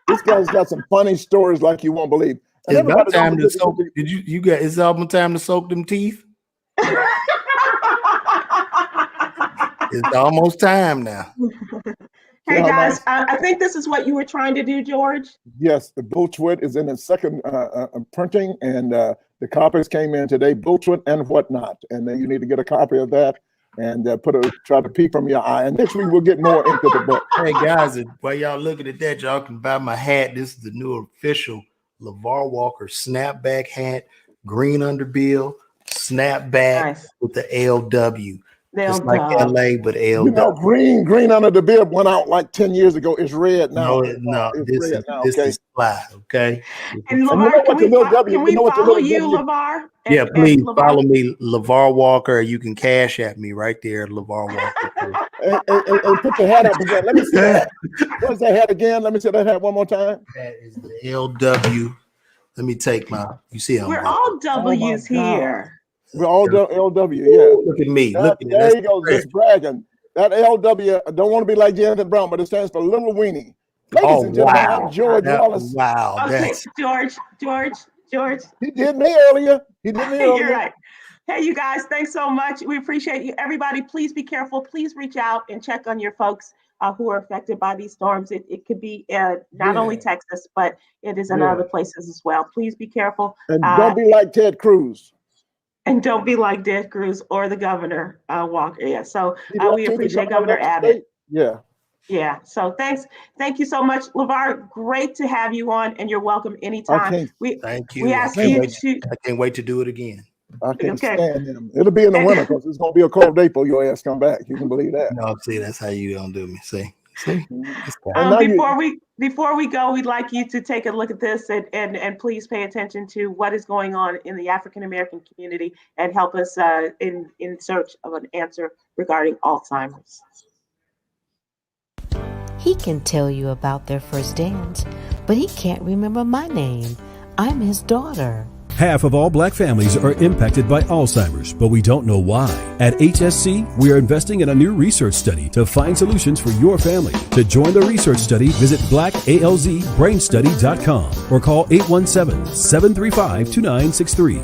This guy's got some funny stories like you won't believe. It's about time to soak. It's almost time to soak them teeth. It's almost time now. Hey guys, I think this is what you were trying to do, George. Yes, the Bull Twit is in its second printing, and the copies came in today, Bull Twit and whatnot. And then you need to get a copy of that and try to peek from your eye. And next week we'll get more into the book. Hey guys, while y'all looking at that, y'all can buy my hat. This is the new official Lavar Walker snapback hat, green underbill, snapback with the LW. It's like LA, but You know, green under the bib went out like 10 years ago. It's red now. No, It's red now, this okay? is fly, okay? And LaVar, can we follow you, W- LaVar? Yeah, please LaVar? follow me, Lavar Walker. You can cash at me right there, Lavar Walker. and put your hat up again. Let me see that. What's that hat again? Let me see that hat one more time. That is the LW. Let me take you see how We're all W's here. We're all LW, yeah. Look at me. There you go, just bragging. That LW, I don't want to be like Jonathan Brown, but it stands for Little Weenie. Ladies and gentlemen, I'm George Wallace. Wow. Okay, George. He did me earlier. You're right. Hey, you guys, thanks so much. We appreciate you. Everybody, please be careful. Please reach out and check on your folks who are affected by these storms. It could be not only Texas, but it is in other places as well. Please be careful. And don't be like Ted Cruz. And don't be like Ted Cruz or the governor, Walker. Yeah, so we appreciate Governor Abbott. Yeah. Yeah, so thank you so much, LaVar. Great to have you on, and you're welcome anytime. Thank you. We ask you to. I can't wait to do it again. I can't stand him. It'll be in the winter because it's gonna be a cold day for your ass come back. You can believe that. No, see, that's how you gonna do me. See. Before we go, we'd like you to take a look at this and please pay attention to what is going on in the African American community and help us in search of an answer regarding Alzheimer's. He can tell you about their first dance, but he can't remember my name. I'm his daughter. Half of all black families are impacted by Alzheimer's, but we don't know why. At HSC, we are investing in a new research study to find solutions for your family. To join the research study, visit blackalzbrainstudy.com or call 817-735-2963.